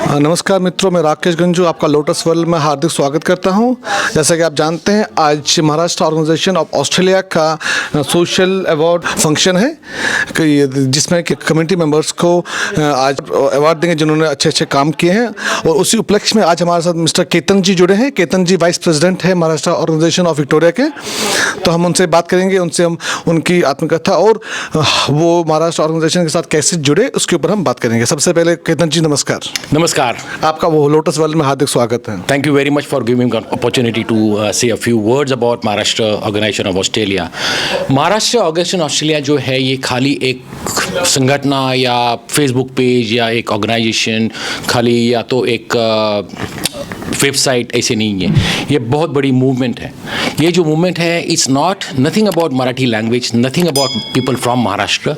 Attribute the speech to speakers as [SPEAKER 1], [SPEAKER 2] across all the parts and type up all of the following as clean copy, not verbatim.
[SPEAKER 1] नमस्कार मित्रों, मैं राकेश गंजू आपका लोटस वर्ल्ड में हार्दिक स्वागत करता हूं। जैसा कि आप जानते हैं, आज महाराष्ट्र ऑर्गेनाइजेशन ऑफ ऑस्ट्रेलिया का सोशल अवार्ड फंक्शन है जिसमें कि कम्युनिटी मेंबर्स को आज अवार्ड देंगे जिन्होंने अच्छे अच्छे काम किए हैं। और उसी उपलक्ष्य में आज हमारे साथ मिस्टर केतन जी जुड़े हैं। केतन जी वाइस प्रेसिडेंट है महाराष्ट्र ऑर्गेनाइजेशन ऑफ विक्टोरिया के। तो हम उनसे बात करेंगे, उनसे हम उनकी आत्मकथा और वो महाराष्ट्र ऑर्गेनाइजेशन के साथ कैसे जुड़े उसके ऊपर हम बात करेंगे। सबसे पहले केतन जी नमस्कार।
[SPEAKER 2] नमस्कार,
[SPEAKER 1] आपका वो लोटस वर्ल्ड में हार्दिक स्वागत है।
[SPEAKER 2] thank you very much for giving me an opportunity to say a few words about Maharashtra Organization of Australia. Maharashtra organization Australia जो है ये खाली एक संगठन या फेसबुक पेज या एक ऑर्गेनाइजेशन खाली या तो एक वेबसाइट ऐसे नहीं है। ये बहुत बड़ी मूवमेंट है। ये जो मूवमेंट है it's not nothing about Marathi language, nothing about people from Maharashtra,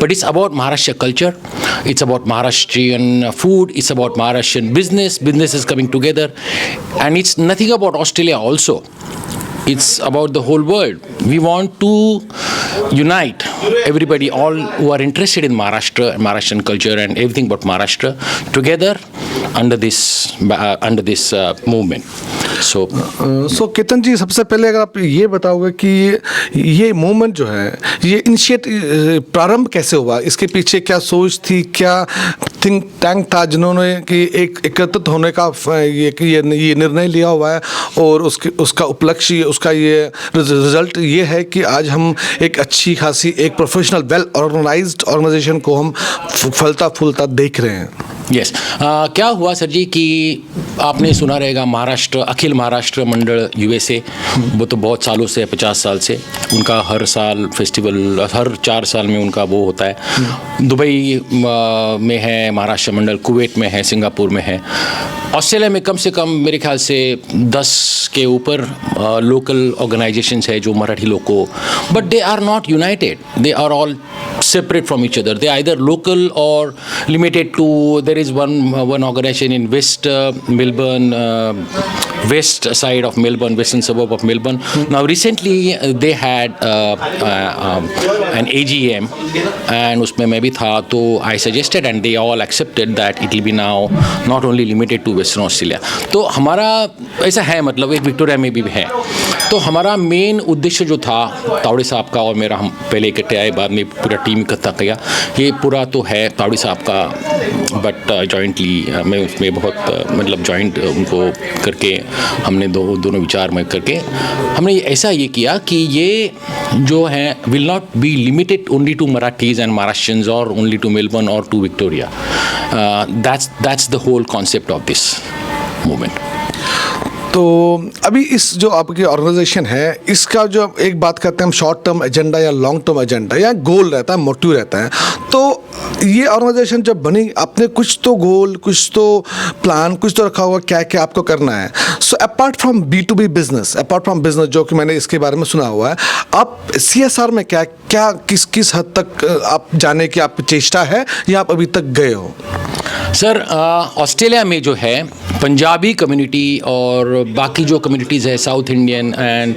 [SPEAKER 2] but it's about Maharashtra culture, it's about Maharashtrian food, it's about Maharashtrian business is coming together, and it's nothing about Australia also. It's about the whole world. We want to unite everybody, all who are interested in Maharashtra and Maharashtrian culture and everything about Maharashtra together under this movement. So
[SPEAKER 1] Ketan ji, सबसे पहले अगर आप ये बताओगे कि ये movement जो है ये इनिशिएट प्रारंभ कैसे हुआ, इसके पीछे क्या सोच थी, क्या थिंक टैंक था जिन्होंने कि एक एकत्रित होने का ये निर्णय लिया हुआ है और उसका उपलक्ष्य, उसका ये रिजल्ट ये है कि आज हम एक अच्छी खासी एक प्रोफेशनल वेल ऑर्गेनाइज्ड ऑर्गेनाइजेशन को हम फलता फूलता देख रहे हैं।
[SPEAKER 2] यस, क्या हुआ सर जी कि आपने सुना रहेगा महाराष्ट्र अखिल महाराष्ट्र मंडल यूएसए, वो तो बहुत सालों से 50 साल से उनका हर साल फेस्टिवल, हर 4 साल में उनका वो होता है। दुबई में है महाराष्ट्र मंडल, कुवैत में है, सिंगापुर में है। ऑस्ट्रेलिया में कम से कम मेरे ख्याल से 10 के ऊपर लोकल ऑर्गेनाइजेशंस है जो मराठी लोग को, but they are not united, they are all separate from each other. They are either local or limited to, there is one organization in West Melbourne, west side of Melbourne, western suburb of Melbourne. Now recently they had an AGM and उसमें मैं भी था, तो I suggested and they all accepted that it will be now not only limited to Western Australia. तो हमारा ऐसा है, मतलब एक विक्टोरिया में भी है। तो हमारा मेन उद्देश्य जो था तावड़े साहब का और मेरा, हम पहले इकट्ठे आए, बाद में पूरा टीम इकट्ठा किया। ये पूरा तो है तावड़े साहब का, बट जॉइंटली मैं उसमें बहुत मतलब जॉइंट उनको करके हमने दोनों विचार में करके हमने ऐसा ये किया कि ये जो है will not be limited only to Marathis and Maharashtrians और ओनली टू मेलबर्न और to Victoria. That's the whole concept of this movement.
[SPEAKER 1] तो अभी इस जो आपकी ऑर्गेनाइजेशन है, इसका जो एक बात करते हैं हम शॉर्ट टर्म एजेंडा या लॉन्ग टर्म एजेंडा या गोल रहता है, मोटिव रहता है। तो ये ऑर्गेनाइजेशन जब बनी, आपने कुछ तो गोल, कुछ तो प्लान, कुछ तो रखा होगा क्या क्या आपको करना है। So apart from B2B business, apart from business जो कि मैंने इसके बारे में सुना हुआ है, आप CSR में क्या क्या किस हद तक आप जाने की आपकी चेष्टा है या आप अभी तक गए हो?
[SPEAKER 2] सर, ऑस्ट्रेलिया में जो है पंजाबी कम्युनिटी और बाकी जो कम्युनिटीज़ है south Indian and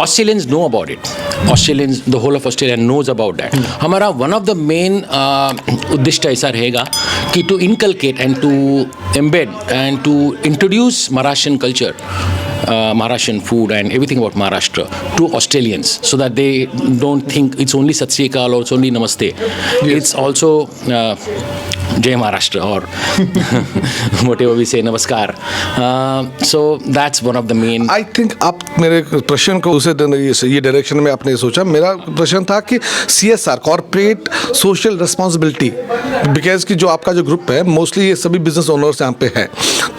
[SPEAKER 2] Australians know about it. Australians, the whole of Australia knows about that. हमारा one of the main उद्देश्य ऐसा रहेगा कि to inculcate and to embed and to introduce Maharashtrian culture, Maharashtrian food and everything about Maharashtra to Australians, so that they don't think it's only Sat Sri Akal or it's only Namaste. Yes. It's also Jai Maharashtra or whatever we say, Namaskar. So that's one of the main.
[SPEAKER 1] I think आप मेरे प्रश्न को उसे ये direction में आपने सोचा। मेरा प्रश्न था कि CSR, corporate social responsibility, because कि जो आपका जो ग्रुप है मोस्टली ये सभी बिजनेस ओनर्स यहाँ पे है,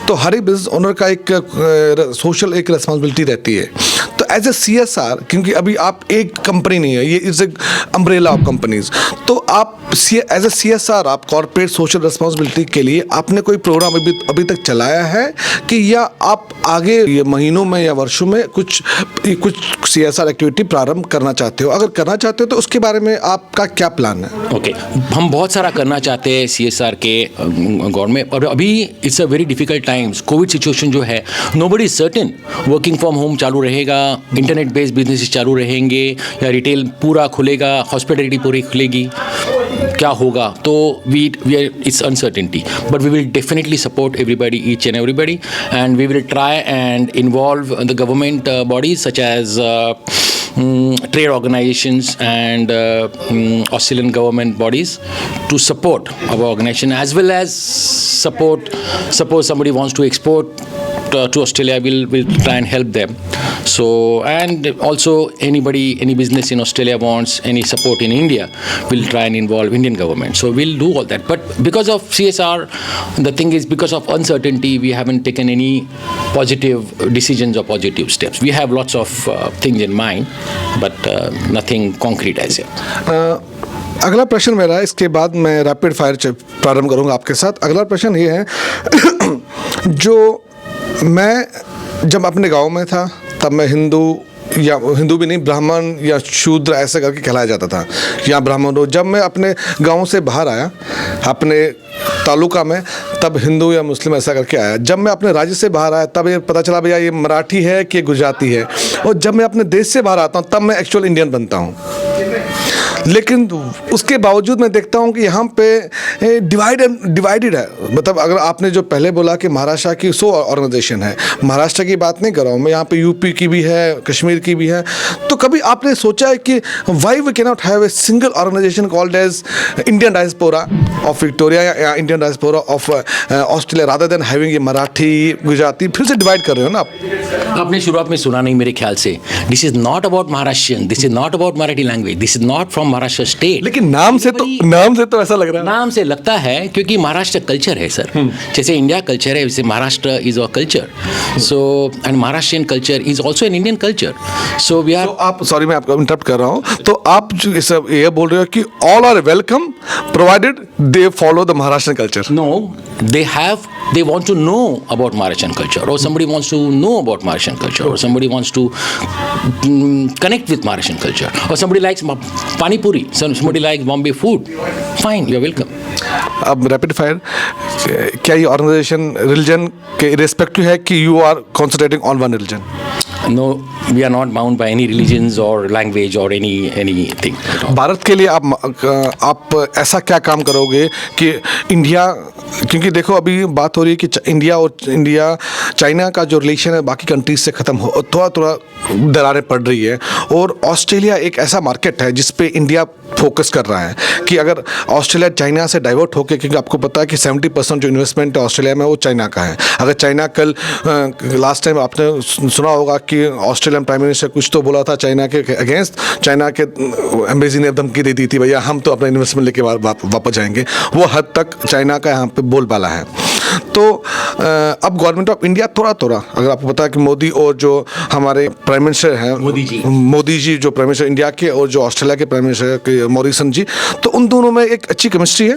[SPEAKER 1] तो हर एक बिजनेस ओनर का एक सोशल एक रिस्पॉन्सिबिलिटी रहती है। तो एज ए CSR, क्योंकि अभी आप एक कंपनी नहीं है, ये is a umbrella of companies, तो आप एज ए CSR आप कॉर्पोरेट सोशल रिस्पॉन्सिबिलिटी के लिए आपने कोई प्रोग्राम अभी तक चलाया है कि या आप आगे ये महीनों में या वर्षों में कुछ CSR एक्टिविटी प्रारंभ करना चाहते हो? अगर करना चाहते हो तो उसके बारे में आपका क्या प्लान है?
[SPEAKER 2] ओके, हम बहुत सारा करना चाहते हैं CSR के गवर्नमेंट, और अभी it's a very difficult times. Covid situation जो है, nobody is certain, working from home चालू रहेगा, इंटरनेट बेस्ड बिजनेस चालू रहेंगे या रिटेल पूरा खुलेगा, हॉस्पिटलिटी पूरी खुलेगी, क्या होगा, तो we are it's uncertainty, but we will definitely support everybody, each and everybody, and we will try and involve the government bodies such as trade organizations and Australian government bodies to support our organization, as well as suppose somebody wants to export to Australia, we'll try and help them. So, and also any business in Australia wants any support in India, we'll try and involve Indian government. So we'll do all that. But because of CSR, the thing is, because of uncertainty, we haven't taken any positive decisions or positive steps. We have lots of things in mind, but nothing concrete as yet.
[SPEAKER 1] अगला प्रश्न मेरा, इसके बाद मैं rapid fire प्रारंभ करूंगा आपके साथ। अगला प्रश्न ये है जो मैं जब अपने गांव में था तब मैं हिंदू भी नहीं, ब्राह्मण या शूद्र ऐसे करके कहलाया जाता था, या ब्राह्मण हो। जब मैं अपने गांव से बाहर आया अपने तालुका में, तब हिंदू या मुस्लिम ऐसा करके आया। जब मैं अपने राज्य से बाहर आया तब ये पता चला भैया ये मराठी है कि गुजराती है। और जब मैं अपने देश से बाहर आता हूँ तब मैं एक्चुअल इंडियन बनता हूँ। लेकिन उसके बावजूद मैं देखता हूँ कि यहाँ पे डिवाइडेड है। मतलब अगर आपने जो पहले बोला कि महाराष्ट्र की 100 ऑर्गेनाइजेशन है, महाराष्ट्र की बात नहीं कर रहा हूँ मैं, यहाँ पे यूपी की भी है, कश्मीर की भी है। तो कभी आपने सोचा है कि why we can not have a single organization called as Indian diaspora of Victoria या Indian diaspora of Australia, rather than having ये मराठी गुजराती? फिर से डिवाइड कर रहे हो ना आप।
[SPEAKER 2] आपने शुरुआत में सुना नहीं मेरे ख्याल से। This is not about Maharashtrian, this is not about Marathi language, this is not from Maharashtra state.
[SPEAKER 1] लेकिन नाम से तो ऐसा लग रहा है।
[SPEAKER 2] नाम से लगता है क्योंकि महाराष्ट्र कल्चर है सर। जैसे इंडिया कल्चर है वैसे Maharashtra is a culture. So and Maharashtrian culture is also an Indian culture. So we are,
[SPEAKER 1] आप सॉरी मैं आपको इंटरप्ट कर रहा हूँ, तो आप जो सब ये बोल रहे हो कि all are welcome provided they follow the Maharashtrian culture?
[SPEAKER 2] No, they want to know about Maharashtrian culture, or somebody wants to know about Maharashtrian culture, or somebody wants to connect with Maharashtrian culture, or somebody likes pani puri, somebody likes Bombay food. Fine, you're welcome.
[SPEAKER 1] अब rapid fire, क्या ये organization religion के irrespective है कि you are concentrating on one religion?
[SPEAKER 2] No, we are not bound by any religions or language or anything.
[SPEAKER 1] Bharat के लिए आप ऐसा क्या काम करोगे कि इंडिया, क्योंकि देखो अभी बात हो रही है कि इंडिया चाइना का जो रिलेशन है बाकी कंट्रीज से ख़त्म हो, थोड़ा दरारें पड़ रही है। और ऑस्ट्रेलिया एक ऐसा मार्केट है जिस पे इंडिया फोकस कर रहा है कि अगर ऑस्ट्रेलिया चाइना से डाइवर्ट होकर, क्योंकि आपको पता है कि 70% जो इन्वेस्टमेंट है ऑस्ट्रेलिया में वो चाइना का है। अगर चाइना कल लास्ट टाइम आपने सुना होगा कि ऑस्ट्रेलियन प्राइम मिनिस्टर कुछ तो बोला था चाइना के अगेंस्ट, चाइना के एम्बेसी ने धमकी दे दी थी भैया हम तो अपना इन्वेस्टमेंट लेके वापस जाएंगे। वो हद तक चाइना का यहाँ पे बोलबाला है। तो अब गवर्नमेंट ऑफ इंडिया थोड़ा अगर आपको पता है कि मोदी और जो हमारे प्राइम मिनिस्टर हैं मोदी जी जो प्राइम मिनिस्टर इंडिया के और जो ऑस्ट्रेलिया के प्राइम मिनिस्टर मॉरिसन जी, तो उन दोनों में एक अच्छी केमिस्ट्री है।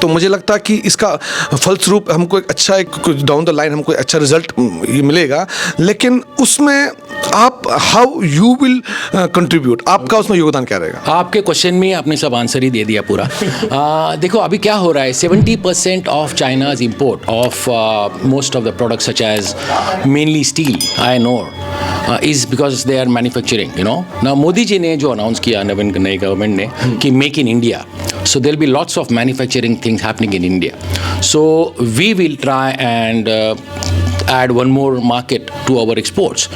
[SPEAKER 1] तो मुझे लगता है कि इसका फलस्वरूप हमको एक अच्छा डाउन द लाइन हमको अच्छा रिजल्ट मिलेगा। लेकिन उसमें आप हाउ यू विल कंट्रीब्यूट, आपका उसमें योगदान क्या रहेगा?
[SPEAKER 2] आपके क्वेश्चन में आपने सब आंसर ही दे दिया पूरा। देखो अभी क्या हो रहा है, 70% of China's import of most of the products such as mainly steel, iron ore, is because they are manufacturing, you know. ना मोदी जी ने जो अनाउंस किया नई गवर्नमेंट ने कि make in India, so there'll be lots of manufacturing things happening in India. So we will try and add one more market to our exports,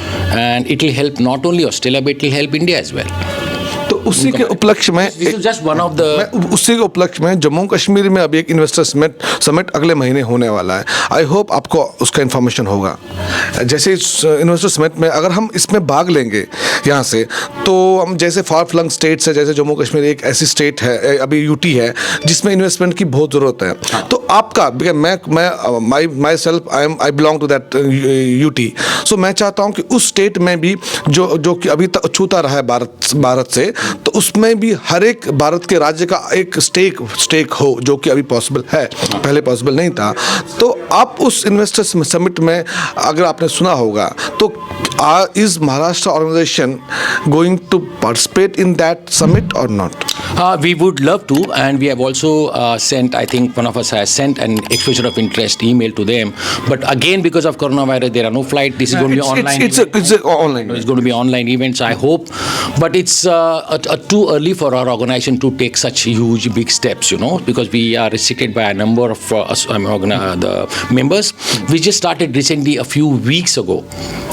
[SPEAKER 2] and it will help not only Australia but it will help India as well.
[SPEAKER 1] तो उसी के उपलक्ष्य में उसी के उपलक्ष्य में जम्मू कश्मीर में अभी एक इन्वेस्टर समिट अगले महीने होने वाला है। आई होप आपको उसका इन्फॉर्मेशन होगा। जैसे इस इन्वेस्टर समिट में अगर हम इसमें भाग लेंगे यहाँ से, तो हम जैसे फार फ्लंग स्टेट्स है, जैसे जम्मू कश्मीर एक ऐसी स्टेट है, अभी यूटी है जिसमें इन्वेस्टमेंट की बहुत ज़रूरत है। तो आपका, मैं myself I belong to that UT, so मैं चाहता हूँ कि उस स्टेट में भी जो कि अभी तक अछूता रहा है भारत से, तो उसमें भी हर एक भारत के राज्य का एक स्टेक हो, जो कि अभी पॉसिबल है, पहले पॉसिबल नहीं था। तो आप उस इन्वेस्टर्स समिट में अगर आपने सुना होगा, तो is Maharashtra organization going to participate in that summit और not?
[SPEAKER 2] We would love to, and we have also sent, I think one of us has sent an expression of interest email to them. But again, because of coronavirus, there are no flight. This is going to be online.
[SPEAKER 1] It's a online.
[SPEAKER 2] It's going to be online events, I hope. But it's too early for our organization to take such huge, big steps, because we are restricted by a number of the members. We just started recently a few weeks ago.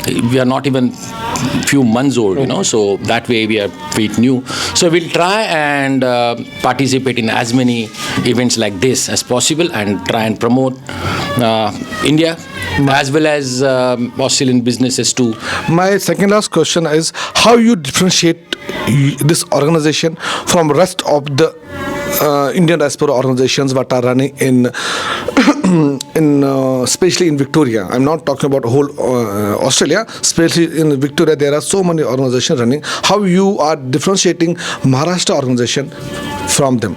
[SPEAKER 2] We are not even few months old, so that way we are quite new. So we'll try and participate in as many events like this as possible and try and promote India as well as Australian businesses too.
[SPEAKER 1] My second last question is how you differentiate this organization from rest of the Indian diaspora organizations that are running in especially in Victoria. I'm not talking about whole Australia, especially in Victoria there are so many organizations running. How you are differentiating Maharashtra organization from them?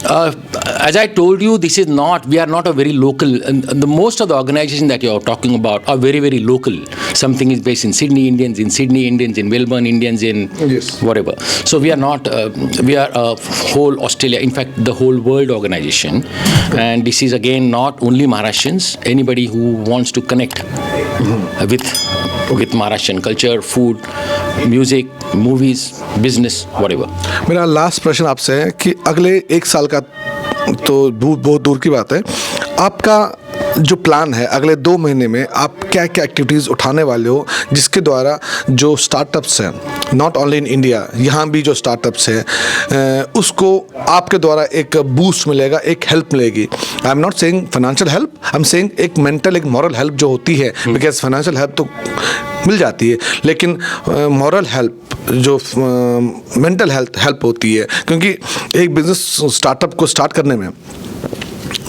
[SPEAKER 2] As I told you, we are not a very local, and the most of the organizations that you are talking about are very, very local. Something is based in Sydney, Indians in Sydney, Indians in Melbourne, Indians in whatever. So we are not, we are a whole Australia, in fact, the whole world organization. And this is again not only Maharashtrians, anybody who wants to connect with Maharashtrian culture, food, music, movies, business, whatever.
[SPEAKER 1] मेरा last प्रश्न आपसे है कि अगले एक साल का तो बहुत दूर की बात है, आपका जो प्लान है अगले 2 महीने में आप क्या क्या एक्टिविटीज़ उठाने वाले हो जिसके द्वारा जो स्टार्टअप्स हैं नॉट ओनली इन इंडिया, यहाँ भी जो स्टार्टअप्स हैं उसको आपके द्वारा एक बूस्ट मिलेगा, एक हेल्प मिलेगी. I am not saying financial help, I am saying एक मेंटल, एक मॉरल हेल्प जो होती है, बिकॉज फाइनेंशियल हेल्प तो मिल जाती है लेकिन मॉरल हेल्प जो मेंटल हेल्प होती है, क्योंकि एक बिजनेस स्टार्टअप को स्टार्ट करने में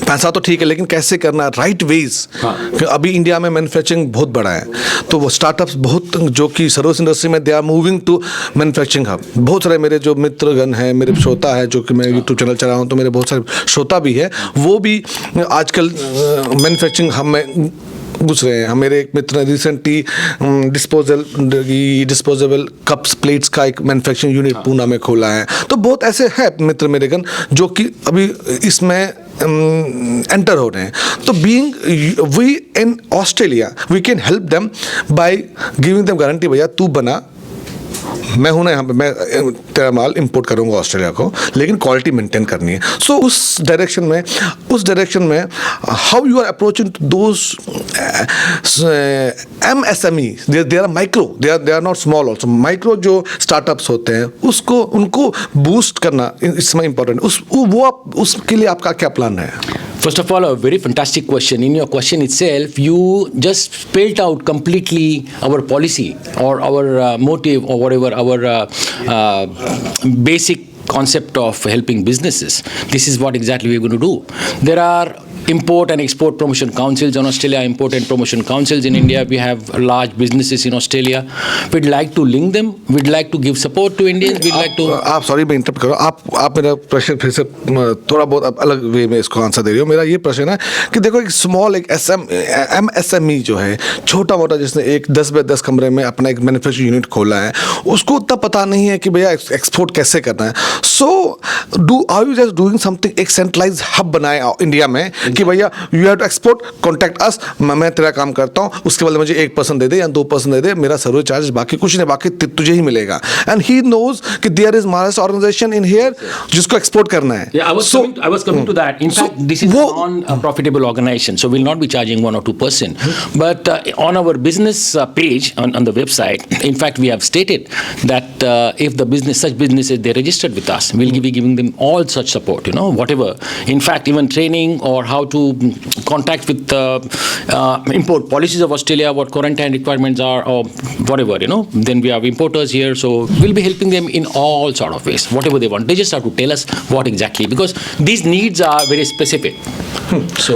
[SPEAKER 1] पैसा तो ठीक है लेकिन कैसे करना है राइट वेज. अभी इंडिया में मैन्युफैक्चरिंग बहुत बड़ा है तो वो स्टार्टअप्स बहुत जो कि सर्विस इंडस्ट्री में they are moving to manufacturing hub. बहुत सारे मेरे जो मित्रगण हैं, मेरे श्रोता है जो कि मैं यूट्यूब चैनल चला रहा हूँ तो मेरे बहुत सारे श्रोता भी है, वो भी आजकल मैन्युफैक्चरिंग हब में घुस रहे हैं. मेरे एक मित्र ने रिसेंटली डिस्पोजेबल कप्स प्लेट्स का एक मैन्युफैक्चरिंग यूनिट पूना में खोला है. तो बहुत ऐसे हैं मित्र मेरे गण जो कि अभी इसमें एंटर हो रहे हैं. तो being we in Australia we can help them by giving them guarantee, भैया तू बना, मैं हूं ना यहाँ पे, मैं तेरा माल इंपोर्ट करूंगा ऑस्ट्रेलिया को लेकिन क्वालिटी मेंटेन करनी है. सो उस डायरेक्शन में how you are approaching those MSME, they are micro, they are not small also, micro जो स्टार्टअप्स होते हैं उनको बूस्ट करना इसमें इम्पोर्टेंट. उसके लिए आपका क्या प्लान है?
[SPEAKER 2] First of all, a very fantastic question. In your question itself, you just spelled out completely our policy or our motive or whatever, our basic concept of helping businesses. This is what exactly we're going to do. There are import and export promotion councils in Australia, import and promotion councils in India. We have large businesses in Australia. We'd like to link them. We'd like to give support to Indians. We'd like to.
[SPEAKER 1] आप sorry मैं interrupt करो, आप मेरा प्रश्न फिर से थोड़ा बहुत अलग वे में इसको आंसर दे रही हो. मेरा ये प्रश्न है कि देखो एक स्मॉल एक MSME जो है छोटा मोटा, जिसने एक 10 बाय 10 कमरे में अपना एक मैन्युफैक्चरिंग यूनिट खोला है, उसको उतना पता नहीं है कि भैया एक्सपोर्ट कैसे करना है. So are you just doing something, एक सेंट्रलाइज हब बनाए इंडिया में कि भैया you have to export, contact us, मैं तेरा काम करता हूँ, उसके बाद मुझे 1% दे दे या 2% दे दे, मेरा सर्विस चार्ज बाकी कुछ नहीं, बाकी तुझे ही मिलेगा. एंड ही नोज कि there is Maharashtra organization in here जिसको एक्सपोर्ट करना है.
[SPEAKER 2] I was coming to that. In fact, this is non-profitable organization, so we'll not be charging 1 or 2%. But on our business page on the website, in fact, we have stated that if such businesses they registered with us, we'll be giving them all such support, whatever. In fact, even training or how to contact with import policies of Australia, what quarantine requirements are, or whatever, Then we have importers here, so we'll be helping them in all sort of ways, whatever they want. They just have to tell us what exactly, because these needs are very specific. So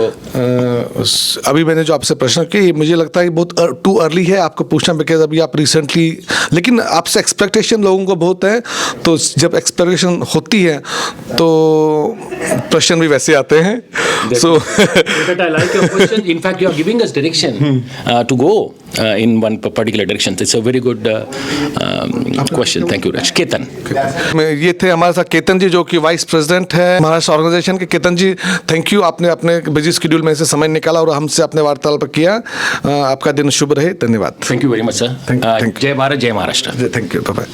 [SPEAKER 1] अभी मैंने जो आपसे प्रश्न किया, मुझे लगता है बहुत टू अर्ली है आपको पूछना, बिकॉज अभी आप रिसेंटली, लेकिन आपसे एक्सपेक्टेशन लोगों को बहुत है, तो जब एक्सपेक्टेशन होती है तो प्रश्न भी वैसे आते हैं. सो तो
[SPEAKER 2] But I like your question. In fact, you are giving us direction to go in one particular direction. It's a very good question. Thank you, Raj. Ketan.
[SPEAKER 1] ये थे हमारे साथ केतन जी, जो कि वाइस प्रेसिडेंट है महाराष्ट्र ऑर्गेनाइजेशन के। केतन जी, थैंक यू, आपने अपने बिजी शेड्यूल में से समय निकाला और हमसे अपने वार्तालाप किया। आपका दिन शुभ रहे। धन्यवाद।
[SPEAKER 2] Thank you very much, sir.
[SPEAKER 1] Thank you.
[SPEAKER 2] Jai Bharat, Jai Maharashtra.
[SPEAKER 1] Thank you, bye.